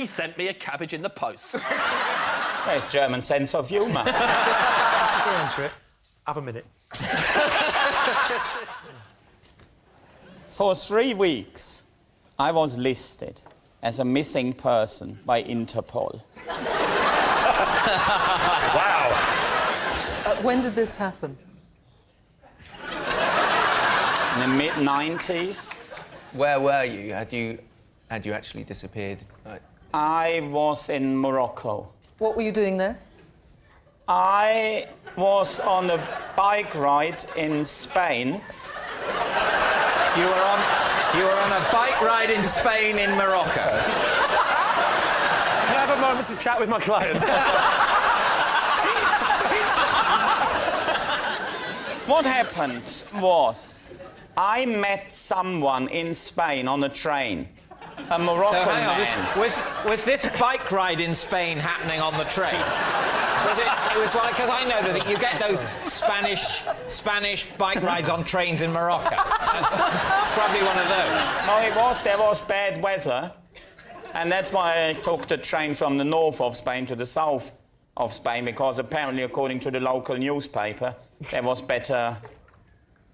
she sent me a cabbage in the post. There's German sense of humour. Have a minute. For 3 weeks, I was listed as a missing person by Interpol. Wow. When did this happen? In the mid-90s. Where were you? Had you actually disappeared? Like... I was in Morocco. What were you doing there? I was on a bike ride in Spain. You were on a bike ride in Spain in Morocco. Can I have a moment to chat with my client? What happened was, I met someone in Spain on a train, a Moroccan So hang on, man. was this bike ride in Spain happening on the train? Was it? It was like, because I know that you get those Spanish bike rides on trains in Morocco. It's probably one of those. No, there was bad weather, and that's why I took the train from the north of Spain to the south of Spain, because apparently, according to the local newspaper, there was better,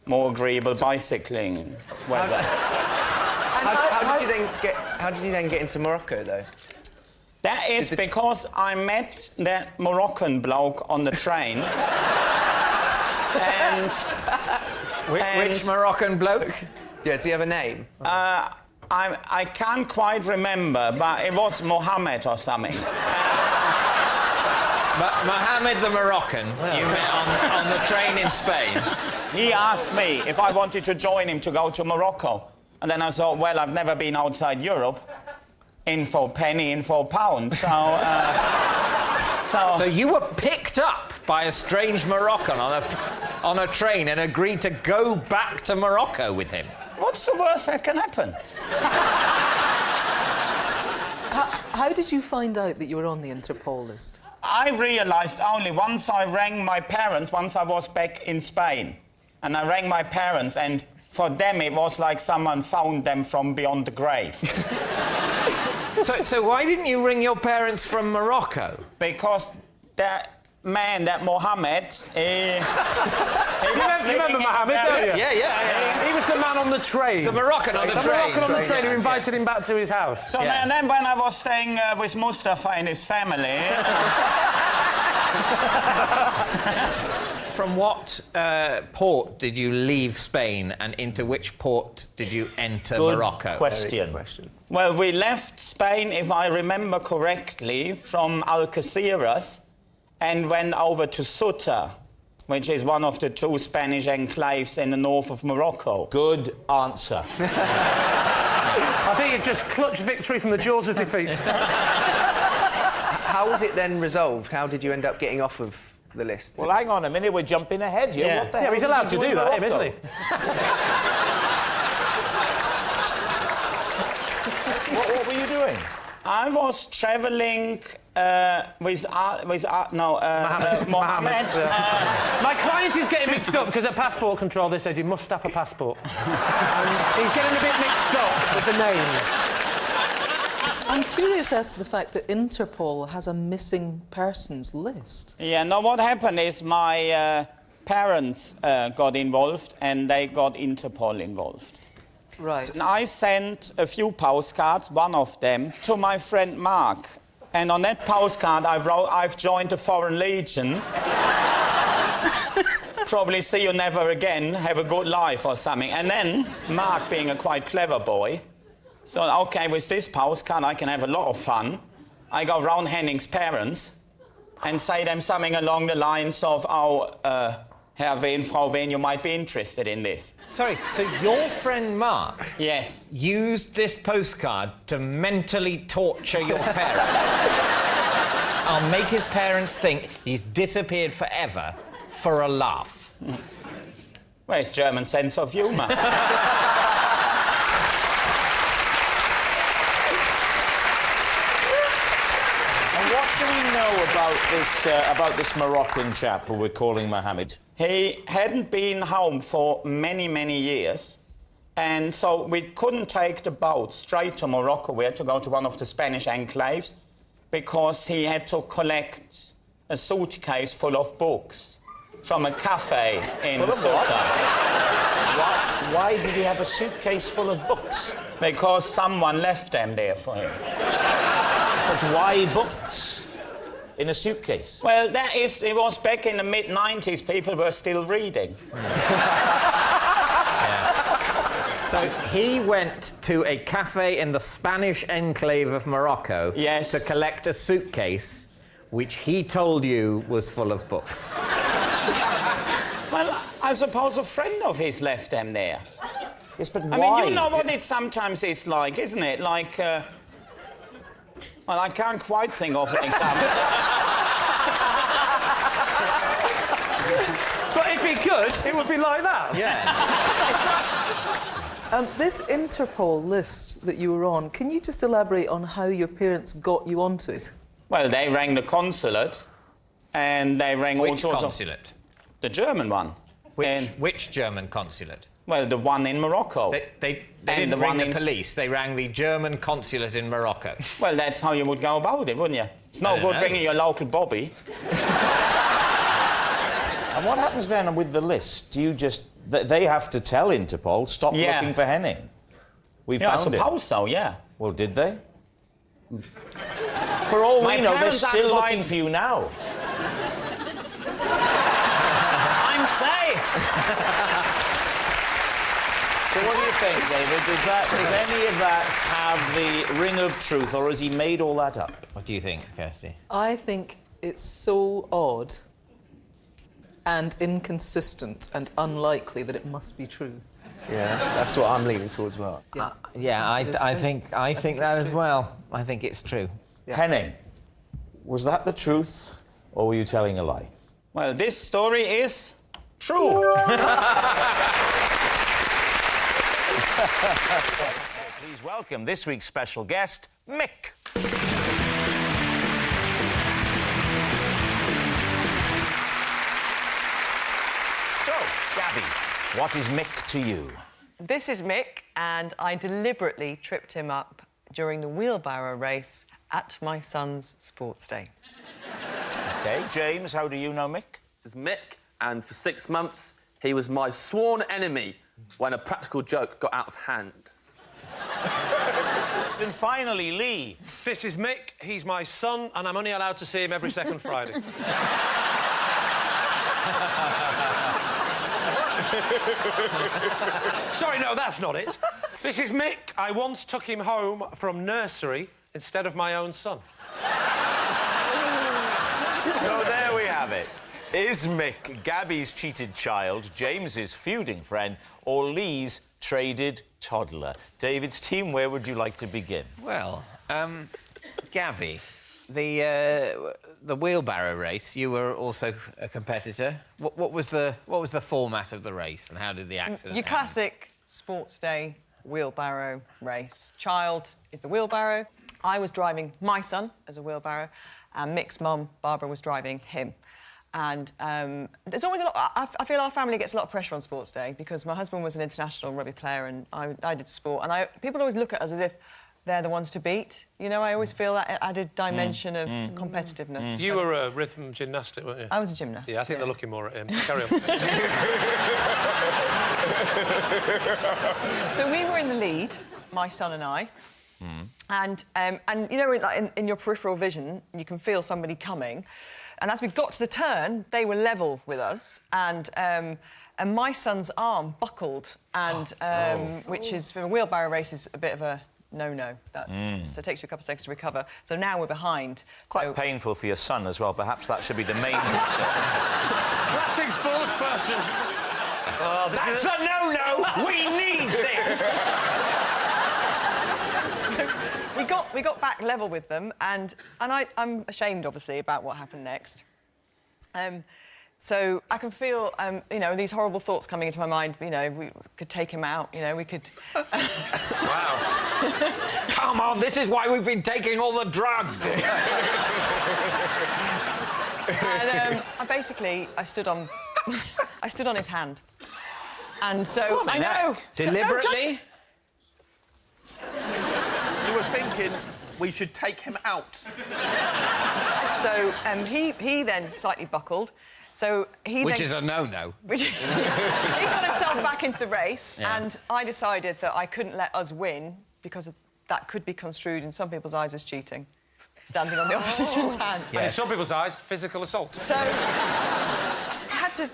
more agreeable bicycling weather. How did you then get into Morocco, though? That is because I met that Moroccan bloke on the train. Which Moroccan bloke? Yeah, does he have a name? I can't quite remember, but it was Mohammed or something. But Mohammed the Moroccan, you met on the train in Spain. He asked me if I wanted to join him to go to Morocco. And then I thought, well, I've never been outside Europe. In for a penny, in for a pound. So you were picked up by a strange Moroccan on a train and agreed to go back to Morocco with him. What's the worst that can happen? How did you find out that you were on the Interpol list? I realised only once I rang my parents, once I was back in Spain. And I rang my parents, and for them it was like someone found them from beyond the grave. So why didn't you ring your parents from Morocco? Because that man, that Mohammed, he You remember Mohammed, don't you? Yeah. He was the man on the train. The Moroccan on the train. The Moroccan on the train who invited him back to his house. So and then when I was staying with Mustafa and his family... From what port did you leave Spain and into which port did you enter Morocco? Question. Well, we left Spain, if I remember correctly, from Algeciras and went over to Ceuta, which is one of the 2 Spanish enclaves in the north of Morocco. Good answer. I think you've just clutched victory from the jaws of defeat. How was it then resolved? How did you end up getting off of the list? Well, hang on a minute, we're jumping ahead here. Yeah. What the hell He's did allowed you to do in that, Morocco? isn't he? What were you doing? I was travelling with Mohammed. My client is getting mixed up because at passport control they said you must have a passport. And he's getting a bit mixed up with the name. I'm curious as to the fact that Interpol has a missing persons list. Yeah, no, what happened is my parents got involved and they got Interpol involved. Right. And I sent a few postcards, one of them, to my friend Mack. And on that postcard I wrote, I've joined the Foreign Legion. Probably see you never again, have a good life or something. And then, Mack being a quite clever boy, so, OK, with this postcard I can have a lot of fun. I go round Henning's parents and say them something along the lines of, Herr Wehn, Frau Wehn, you might be interested in this. Sorry, so your friend Mark Yes. used this postcard to mentally torture your parents? I'll make his parents think he's disappeared forever for a laugh. Well, it's German sense of humour. What do we know about this Moroccan chap who we're calling Mohammed? He hadn't been home for many, many years. And so we couldn't take the boat straight to Morocco. We had to go to one of the Spanish enclaves because he had to collect a suitcase full of books from a cafe in Ceuta. Why did he have a suitcase full of books? Because someone left them there for him. But why books in a suitcase? Well, it was back in the mid-90s, people were still reading. So he went to a cafe in the Spanish enclave of Morocco Yes. to collect a suitcase which he told you was full of books. Well, I suppose a friend of his left them there. Yes, but I why? mean, you know what it sometimes is like, isn't it? Like, well, I can't quite think of an example. But if he could, it would be like that. This Interpol list that you were on, can you just elaborate on how your parents got you onto it? Well, they rang the consulate, and they rang all Which sorts consulate? of... The German one. Which German consulate? Well, the one in Morocco. They And didn't the ring one the in- police, they rang the German consulate in Morocco. Well, that's how you would go about it, wouldn't you? It's I no don't good know. ringing your local bobby. And what happens then with the list? Do you just... They have to tell Interpol, stop Yeah. looking for Henning. We Yeah, I found him. suppose so, yeah. Well, did they? For all My we know, they're parents still act looking like- for you now. I'm safe! So what do you think, David? Does any of that have the ring of truth, or has he made all that up? What do you think, Kirsty? I think it's so odd and inconsistent and unlikely that it must be true. Yeah, that's what I'm leaning towards as well. I think that as well. I think it's true. Henning, was that the truth, or were you telling a lie? Well, this story is true. Please welcome this week's special guest, Mick. So, Gabby, what is Mick to you? This is Mick, and I deliberately tripped him up during the wheelbarrow race at my son's sports day. Okay, James, how do you know Mick? This is Mick, and for 6 months, he was my sworn enemy when a practical joke got out of hand. And finally, Lee. This is Mick, he's my son, and I'm only allowed to see him every second Friday. Sorry, no, that's not it. This is Mick. I once took him home from nursery instead of my own son. So there we have it. Is Mick Gabby's cheated child, James's feuding friend, or Lee's traded toddler? David's team, where would you like to begin? Well, Gabby, the wheelbarrow race, you were also a competitor. What was the format of the race, and how did the accident Your happen? classic sports day wheelbarrow race. Child is the wheelbarrow. I was driving my son as a wheelbarrow, and Mick's mum, Barbara, was driving him. And there's always a lot... I feel our family gets a lot of pressure on sports day because my husband was an international rugby player and I did sport. And people always look at us as if they're the ones to beat. You know, I always feel that added dimension of competitiveness. You were a rhythm gymnastic, weren't you? I was a gymnast. Yeah, I think they're looking more at him. Carry on. So we were in the lead, my son and I. And you know, like in your peripheral vision, you can feel somebody coming. And as we got to the turn, they were level with us, and my son's arm buckled, and which is for a wheelbarrow race is a bit of a no-no. So it takes you a couple of seconds to recover. So now we're behind. Quite painful for your son as well. Perhaps that should be the main concern. Classic sports person. Oh, That's a no-no! We need this! We got back level with them, and I'm ashamed, obviously, about what happened next. So I can feel, you know, these horrible thoughts coming into my mind. You know, we could take him out. You know, we could. Wow. Come on, this is why we've been taking all the drugs. And I stood on his hand. And so, I know. Deliberately? You were thinking we should take him out. So he then slightly buckled. So he Which then... is a no-no. Which he got himself back into the race, Yeah. and I decided that I couldn't let us win because that could be construed in some people's eyes as cheating, standing on the opposition's hands. And in some people's eyes, physical assault. So I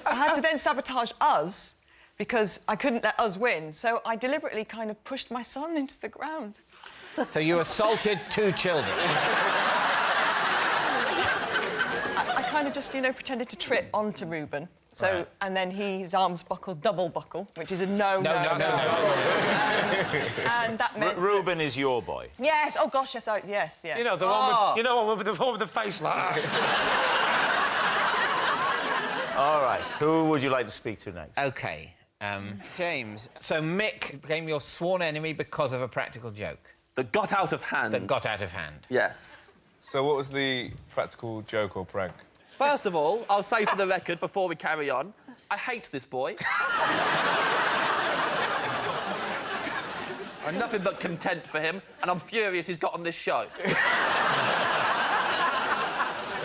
had to then sabotage us because I couldn't let us win. So I deliberately kind of pushed my son into the ground. So you assaulted 2 children. I kind of just, you know, pretended to trip onto Reuben. So, Right. and then his arms buckled, double buckle, which is a no. No. And that meant... Reuben is your boy. Yes, oh gosh, yes, yes, yeah. You know, the one with, the one with the face like that. All right, who would you like to speak to next? OK, James. So Mick became your sworn enemy because of a practical joke That got out of hand. that got out of hand. Yes. So what was the practical joke or prank? First of all, I'll say for the record, before we carry on, I hate this boy. I'm nothing but content for him, and I'm furious he's got on this show.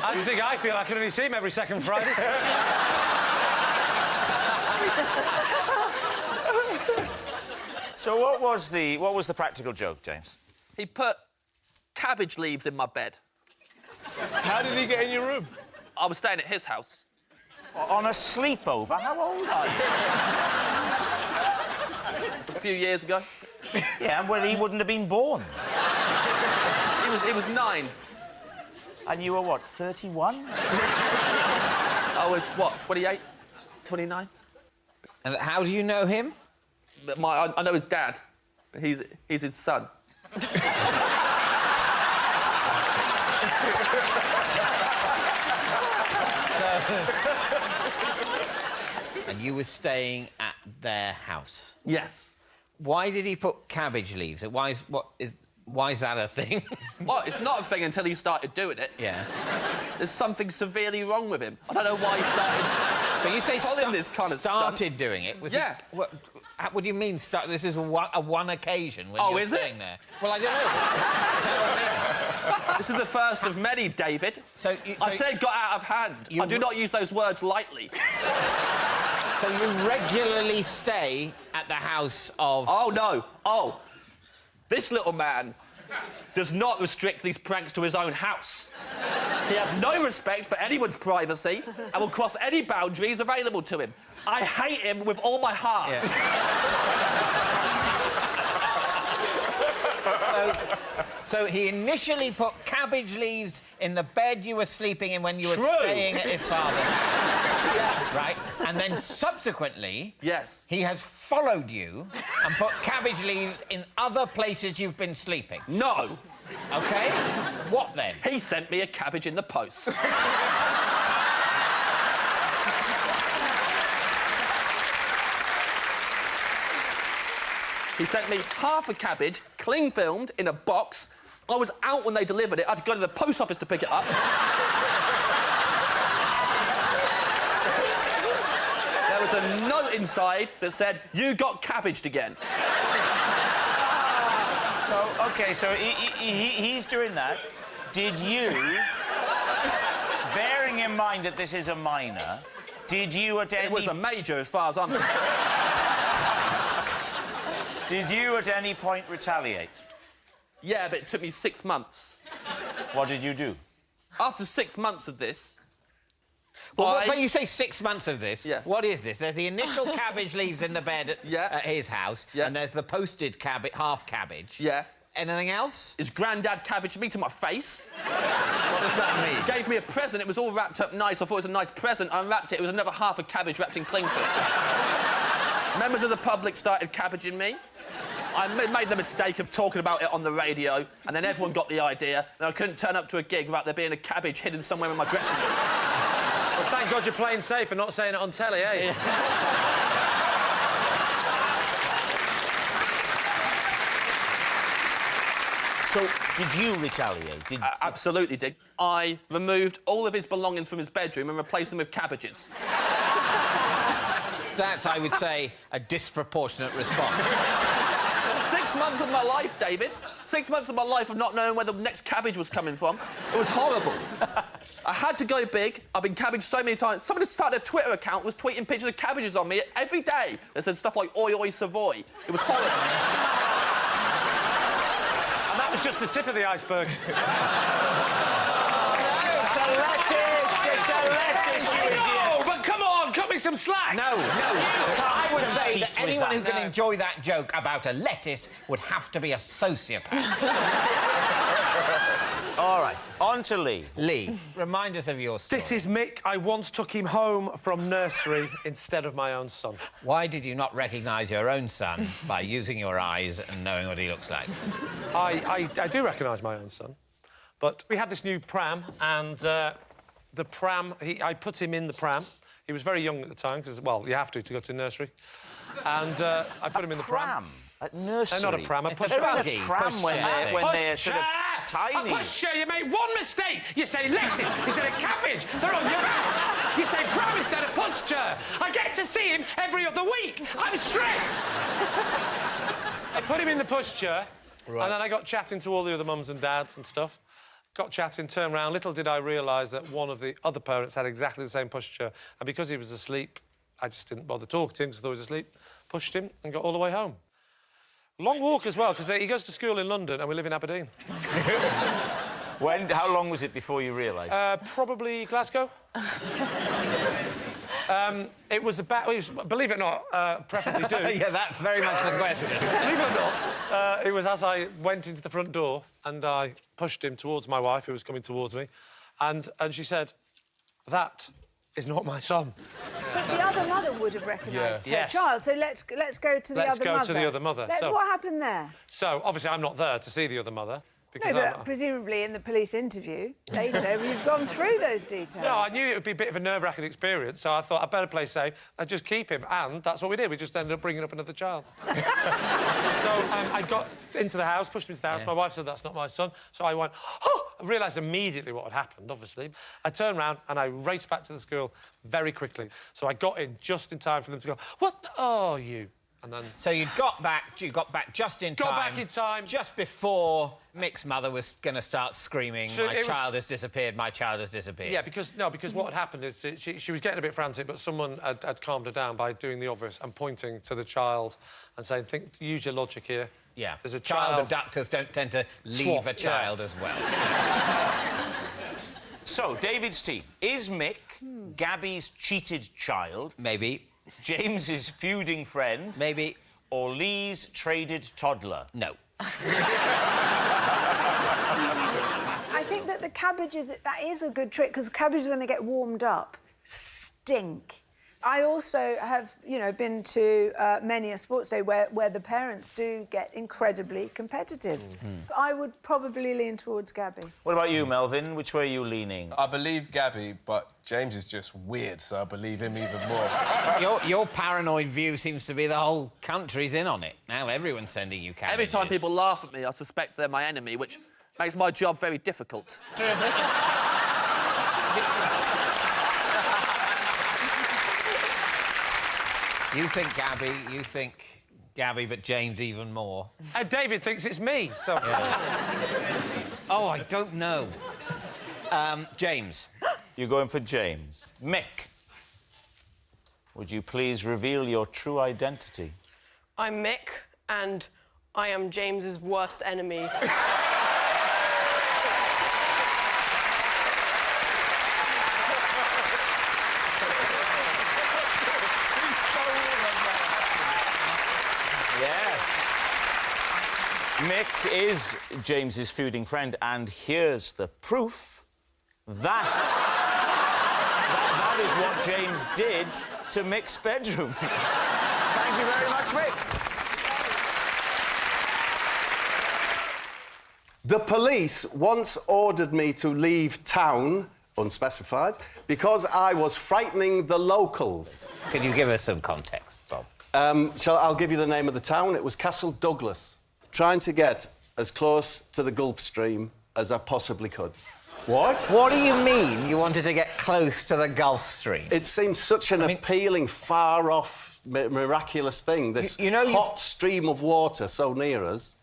I just think I feel I can only see him every second Friday. So what was the practical joke, James? He put cabbage leaves in my bed. How did he get in your room? I was staying at his house. On a sleepover? How old are you? A few years ago. Yeah, well, he wouldn't have been born. He was 9. And you were, what, 31? I was, what, 28? 29? And how do you know him? I know his dad. He's his son. And you were staying at their house. Yes. Why did he put cabbage leaves? Why is that a thing? Well, it's not a thing until he started doing it. Yeah. There's something severely wrong with him. I don't know why he started... But you say Pulling this kind of started stunt. doing it. Was Yeah. It, what do you mean start? This is a one occasion when Oh, you're is it? staying there. Well, I don't know. This is the first of many, David. I said got out of hand. I do not use those words lightly. So you regularly stay at the house of... Oh, no. Oh. This little man does not restrict these pranks to his own house. He has no respect for anyone's privacy and will cross any boundaries available to him. I hate him with all my heart. Yeah. So he initially put cabbage leaves in the bed you were sleeping in when you were staying at his father's house. Yes. Right? And then subsequently... Yes. He has followed you and put cabbage leaves in other places you've been sleeping. No. OK? What then? He sent me a cabbage in the post. He sent me half a cabbage, cling-filmed, in a box. I was out when they delivered it. I had to go to the post office to pick it up. There was a note inside that said, "You got cabbaged again." So, OK, so he's doing that. Did you, bearing in mind that this is a minor, did you at any... It was a major, as far as I'm concerned. Did you at any point retaliate? Yeah, but it took me 6 months. What did you do? After 6 months of this... Well, when you say 6 months of this, Yeah. what is this? There's the initial cabbage leaves in the bed at his house, and there's the posted half cabbage. Yeah. Anything else? His granddad cabbaged me to my face. What does that mean? He gave me a present. It was all wrapped up nice. I thought it was a nice present. I unwrapped it. It was another half a cabbage wrapped in cling film. Members of the public started cabbaging me. I made the mistake of talking about it on the radio, and then everyone got the idea that I couldn't turn up to a gig without there being a cabbage hidden somewhere in my dressing room. Well, thank God you're playing safe and not saying it on telly, eh? Yeah. So, did you retaliate? I absolutely did. I removed all of his belongings from his bedroom and replaced them with cabbages. That's, I would say, a disproportionate response. 6 months of my life, David. 6 months of my life of not knowing where the next cabbage was coming from. It was horrible. I had to go big. I've been cabbaged so many times. Somebody started a Twitter account, was tweeting pictures of cabbages on me every day. They said stuff like, oi, oi, Savoy. It was horrible. And that was just the tip of the iceberg. Oh, but come on, cut me some slack. No. I would say that with anyone that. who can enjoy that joke about a lettuce would have to be a sociopath. All right, on to Lee. Lee, remind us of your story. This is Mick. I once took him home from nursery instead of my own son. Why did you not recognise your own son by using your eyes and knowing what he looks like? I do recognise my own son, but we had this new pram, and the pram, I put him in the pram. He was very young at the time, because, well, you have to go to nursery. And I put him in the pram. At nursery? They're not a pram, a push They're chair. a pram when they're sort of tiny. A push chair, you make one mistake. You say lettuce instead of cabbage. They're on your back. You say pram instead of push chair. I get to see him every other week. I'm stressed. I put him in the push chair, and then I got chatting to all the other mums and dads and stuff. Got chatting, turned round. Little did I realise that one of the other parents had exactly the same pushchair, and because he was asleep, I just didn't bother talking to him because I thought he was asleep. Pushed him and got all the way home. Long walk as well, because he goes to school in London and we live in Aberdeen. How long was it before you realised? Probably Glasgow. It was about... believe it or not, preferably do. Yeah, that's very much the question. Believe it or not, it was as I went into the front door and I pushed him towards my wife, who was coming towards me, and she said, "That is not my son." But the other mother would have recognised her Yes. child, so let's go to the other mother. Let's go to the other mother. What happened there? So, obviously, I'm not there to see the other mother. Because No, I'm but not... presumably in the police interview later, you've gone through those details. No, I knew it would be a bit of a nerve-wracking experience, so I thought I'd better play safe and just keep him, and that's what we did. We just ended up bringing up another child. So I got into the house, pushed him into the house. Yeah. My wife said, "That's not my son." So I went, "Oh!" I realised immediately what had happened, obviously. I turned round and I raced back to the school very quickly. So I got in just in time for them to go, "What are you?" And then... So you got back just in time. Got back in time. Just before Mick's mother was going to start screaming, So my child has disappeared, my child has disappeared. Yeah, because what had happened is she was getting a bit frantic, but someone had calmed her down by doing the obvious and pointing to the child and saying, use your logic here. Yeah. There's a child abductors don't tend to leave a child as well. So, David's team. Is Mick Gabby's cheated child? Maybe. James's feuding friend? Maybe. Or Lee's traded toddler? No. I think that the cabbages, that is a good trick, because cabbages, when they get warmed up, stink. I also have, been to many a sports day where the parents do get incredibly competitive. I would probably lean towards Gabby. What about you, Melvin? Which way are you leaning? I believe Gabby, but James is just weird, so I believe him even more. Your paranoid view seems to be the whole country's in on it. Now everyone's sending you cabbages. Every time people laugh at me, I suspect they're my enemy, which makes my job very difficult. You think Gabby, but James even more. And David thinks it's me, so... Yeah. Oh, I don't know. James. You're going for James. Mick, would you please reveal your true identity? I'm Mick, and I am James's worst enemy. Mick is James's feuding friend, and here's the proof that that is what James did to Mick's bedroom. Thank you very much, Mick. The police once ordered me to leave town, unspecified, because I was frightening the locals. Could you give us some context, Bob? I'll give you the name of the town. It was Castle Douglas. Trying to get as close to the Gulf Stream as I possibly could. What? What do you mean you wanted to get close to the Gulf Stream? It seems such an appealing, far-off, miraculous thing, this hot stream of water so near us,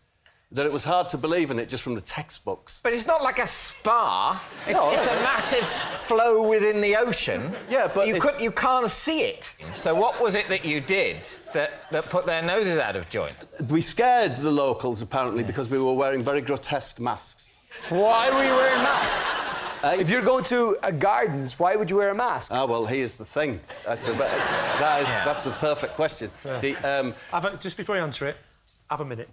that it was hard to believe in it just from the textbooks. But it's not like a spa. It's a massive flow within the ocean. Yeah, but you can't see it. So what was it that you did that put their noses out of joint? We scared the locals, apparently, because we were wearing very grotesque masks. Why were you wearing masks? If you're going to gardens, why would you wear a mask? Ah, well, here's the thing. That's a perfect question. Yeah. Just before you answer it, have a minute.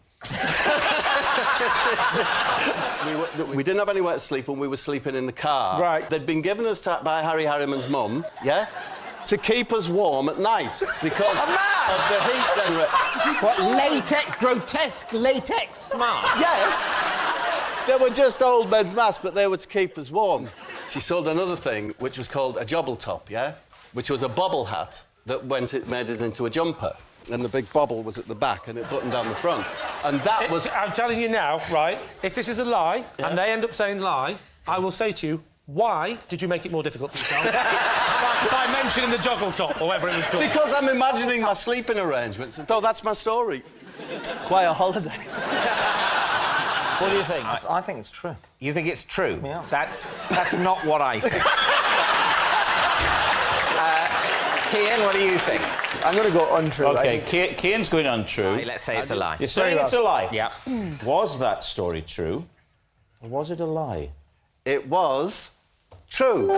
we didn't have anywhere to sleep and we were sleeping in the car. Right. They'd been given us by Harry Harriman's mum, yeah, to keep us warm at night because of the heat generator. What, grotesque latex masks? Yes. They were just old men's masks, but they were to keep us warm. She sold another thing, which was called a jobble top, yeah? Which was a bobble hat that made it into a jumper. And the big bobble was at the back and it buttoned down the front. And that was... I'm telling you now, right, if this is a lie, and they end up saying lie, I will say to you, why did you make it more difficult for yourself? by mentioning the joggle top, or whatever it was called. Because I'm imagining my sleeping arrangements. Oh, that's my story. It's quite a holiday. What do you think? I think it's true. You think it's true? Yeah. That's not what I think. Kian, what do you think? I'm going to go untrue. OK, Kian's going untrue. Right, let's say it's a lie. You're saying it's a lie? Yeah. Was that story true? Or was it a lie? It was true.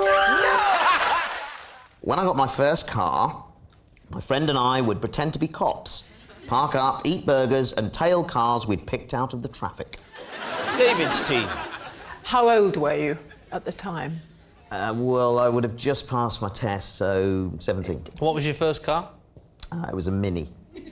When I got my first car, my friend and I would pretend to be cops, park up, eat burgers and tail cars we'd picked out of the traffic. David's team. How old were you at the time? Well, I would have just passed my test, so 17. What was your first car? It was a Mini. Could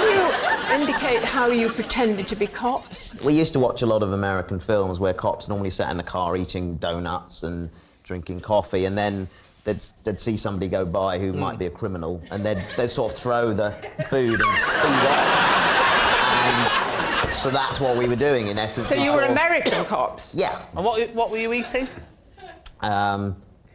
you indicate how you pretended to be cops? We used to watch a lot of American films where cops normally sat in the car eating donuts and drinking coffee, and then they'd see somebody go by who might be a criminal, and they'd sort of throw the food and speed up. And so that's what we were doing, in essence. So you were American cops? Yeah. And what were you eating?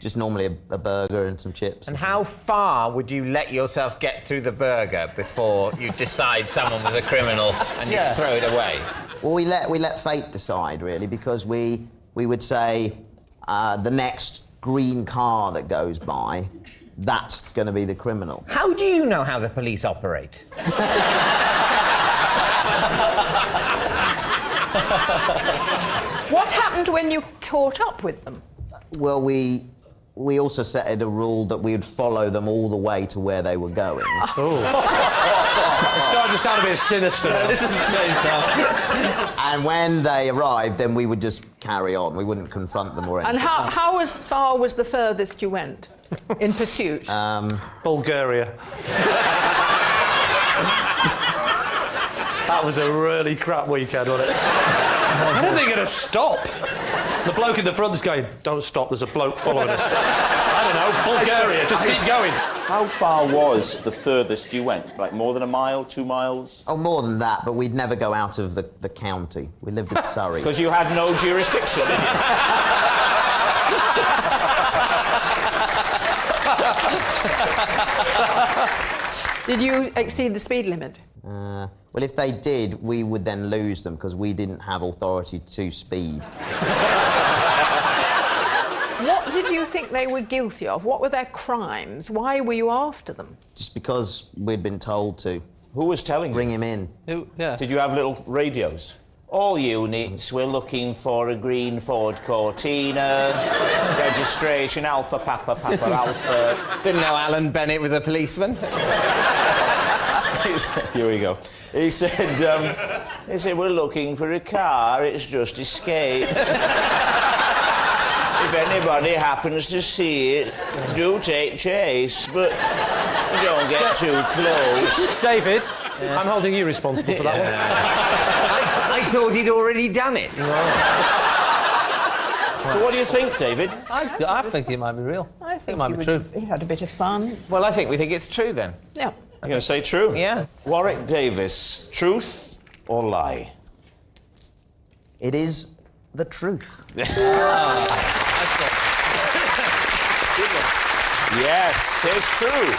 Just normally a burger and some chips. And how far would you let yourself get through the burger before you decide someone was a criminal and you throw it away? Well, we let fate decide, really, because we would say the next green car that goes by, that's going to be the criminal. How do you know how the police operate? What happened when you caught up with them? Well, we also set a rule that we would follow them all the way to where they were going. It's starting to sound a bit sinister. This has changed now. And when they arrived, then we would just carry on. We wouldn't confront them or anything. And how far was the furthest you went in pursuit? Bulgaria. That was a really crap weekend, wasn't it? When are they going to stop? The bloke in the front is going, don't stop, there's a bloke following us. I don't know, Bulgaria, just keep going. How far was the furthest you went? Like more than a mile, 2 miles? Oh, more than that, but we'd never go out of the county. We lived in Surrey. Because you had no jurisdiction. Did you exceed the speed limit? Well, if they did, we would then lose them because we didn't have authority to speed. What did you think they were guilty of? What were their crimes? Why were you after them? Just because we'd been told to. Who was telling you? Bring him in. Did you have little radios? All units, we're looking for a green Ford Cortina, registration Alpha Papa Papa Alpha. Didn't know Alan Bennett was a policeman. Here we go. He said, we're looking for a car, it's just escaped. If anybody happens to see it, do take chase, but don't get too close. David, I'm holding you responsible for that one. I thought he'd already done it. So what do you think, David? I think it might be real. I think it might be true. He had a bit of fun. Well, I think we think it's true, then. Yeah. I'm going to say true. Yeah. Warwick Davis, truth or lie? It is the truth. Yes, it's true.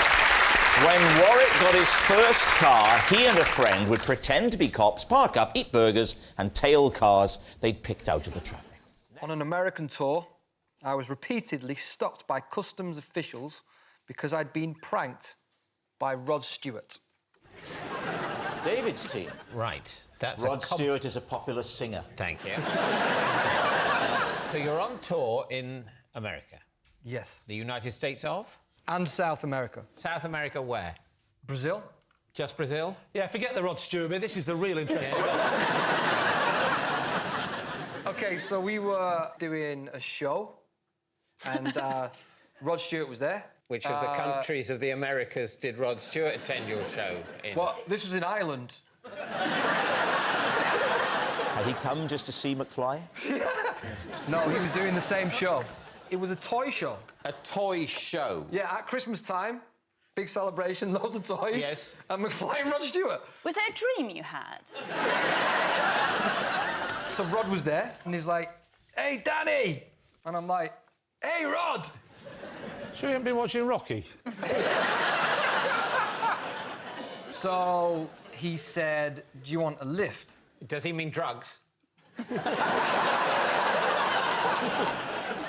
When Warwick got his first car, he and a friend would pretend to be cops, park up, eat burgers, and tail cars they'd picked out of the traffic. On an American tour, I was repeatedly stopped by customs officials because I'd been pranked by Rod Stewart. David's team. Right. That's Rod Stewart is a popular singer. Thank you. So you're on tour in America? Yes. The United States of? And South America. South America where? Brazil. Just Brazil? Yeah, forget the Rod Stewart bit. This is the real interesting bit. OK, so we were doing a show, and Rod Stewart was there. Which of the countries of the Americas did Rod Stewart attend your show in? Well, this was in Ireland. Had he come just to see McFly? No, he was doing the same show. It was a toy show. A toy show? Yeah, at Christmas time, big celebration, loads of toys. Yes. And McFly and Rod Stewart. Was it a dream you had? So Rod was there, and he's like, "Hey, Danny!" And I'm like, "Hey, Rod!" Sure you haven't been watching Rocky? So he said, "Do you want a lift?" Does he mean drugs?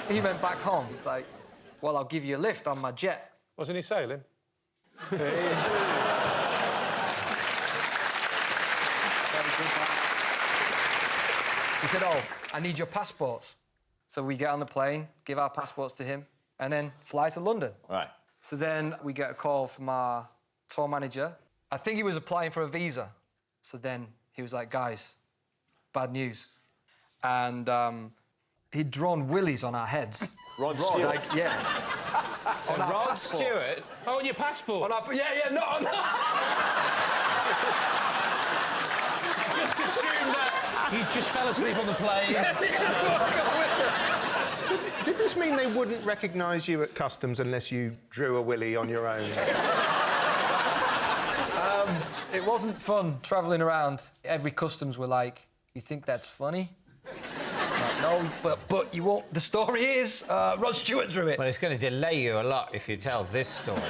He went back home. He's like, "Well, I'll give you a lift on my jet." Wasn't he sailing? He said, "Oh, I need your passports." So we get on the plane, give our passports to him, and then fly to London. Right. So then we get a call from our tour manager. I think he was applying for a visa. So then he was like, "Guys, bad news." And he'd drawn willies on our heads. Rod Stewart? Like, yeah. So Rod Stewart? Oh, on your passport? Yeah, no. Just assume that he just fell asleep on the plane. So, did this mean they wouldn't recognise you at customs unless you drew a willy on your own? It wasn't fun travelling around. Every customs were like, "You think that's funny?" Like, no, but you won't. The story is Rod Stewart drew it. Well, it's going to delay you a lot if you tell this story.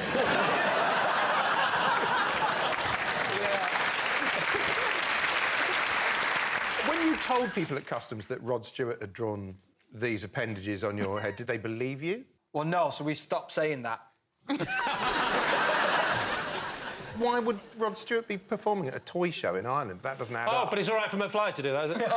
When you told people at customs that Rod Stewart had drawn these appendages on your head, did they believe you? Well, no, so we stopped saying that. Why would Rod Stewart be performing at a toy show in Ireland? That doesn't add up. Oh, but it's all right for McFly to do that, isn't it?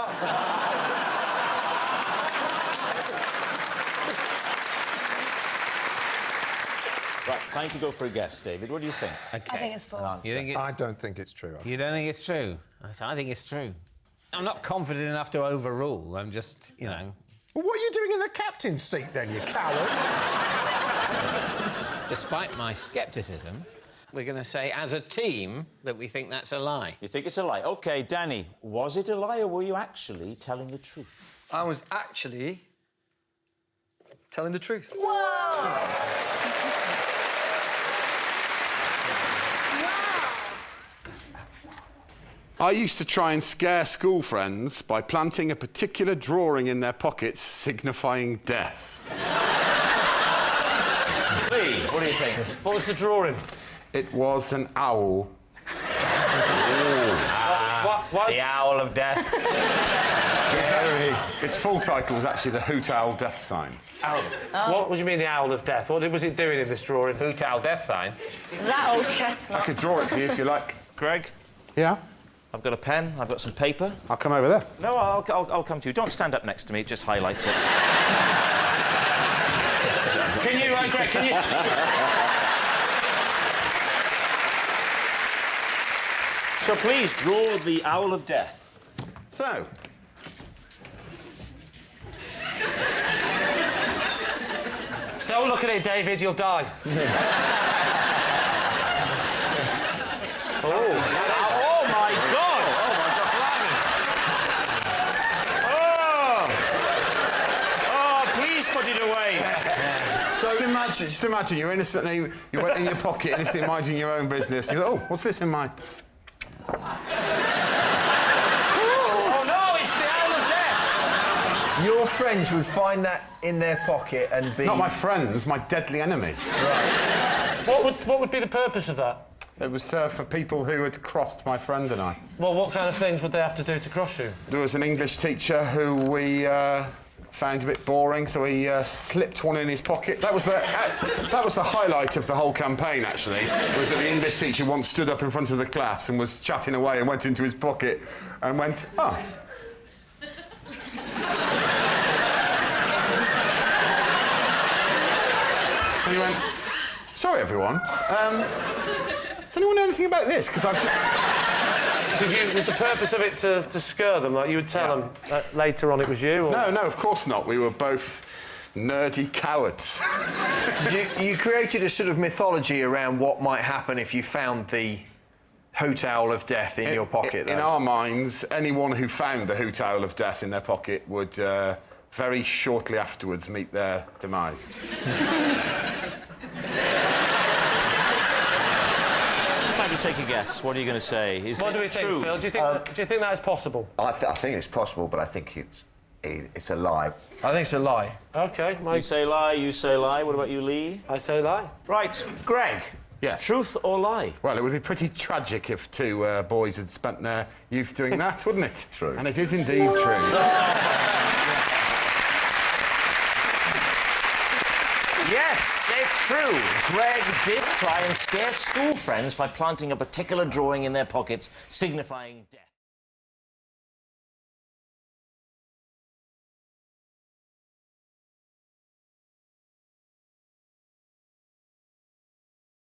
Right, time to go for a guess, David. What do you think? I think it's false. You think it's... I don't think it's true. You don't think it's true? I think it's true. I'm not confident enough to overrule. I'm just, you know... Well, what are you doing in the captain's seat, then, you coward? Despite my scepticism, we're going to say, as a team, that we think that's a lie. You think it's a lie? OK, Danny, was it a lie or were you actually telling the truth? I was actually telling the truth. Whoa! I used to try and scare school friends by planting a particular drawing in their pockets, signifying death. Lee, what do you think? What was the drawing? It was an owl. What? The Owl of Death. Its full title was actually the Hoot Owl Death Sign. Owl. Oh. What do you mean, the Owl of Death? What was it doing in this drawing? Hoot Owl Death Sign? That old chestnut. I could draw it for you if you like. Greg? Yeah? I've got a pen, I've got some paper. I'll come over there. No, I'll come to you. Don't stand up next to me, it just highlights it. Can you, Greg, can you... So please, draw the Owl of Death. So... Don't look at it, David, you'll die. Oh, my God! Oh, my God, blimey. Oh, please put it away. So just imagine you're innocently, you went in your pocket, innocently minding your own business. You go, oh, what's this in my... Oh, no, it's the Owl of Death. Your friends would find that in their pocket and be... Not my friends, my deadly enemies. Right. What would be the purpose of that? It was for people who had crossed my friend and I. Well, what kind of things would they have to do to cross you? There was an English teacher who we found a bit boring, so he slipped one in his pocket. That was the highlight of the whole campaign, actually, was that the English teacher once stood up in front of the class and was chatting away and went into his pocket and went, oh. And he went, sorry, everyone. Does anyone know anything about this? Because I've just... Was the purpose of it to scare them? Like, you would tell them that later on it was you? Or... No, of course not. We were both nerdy cowards. You created a sort of mythology around what might happen if you found the hoot owl of death in your pocket, In our minds, anyone who found the hoot owl of death in their pocket would very shortly afterwards meet their demise. Time to take a guess. What are you going to say? What do we think, Phil? Do you think that is possible? I think it's possible, but I think it's a lie. I think it's a lie. OK. You say lie, you say lie. What about you, Lee? I say lie. Right. Greg. Yes. Truth or lie? Well, it would be pretty tragic if two boys had spent their youth doing that, wouldn't it? True. And it is indeed true. Yes, it's true. Greg did try and scare school friends by planting a particular drawing in their pockets, signifying death.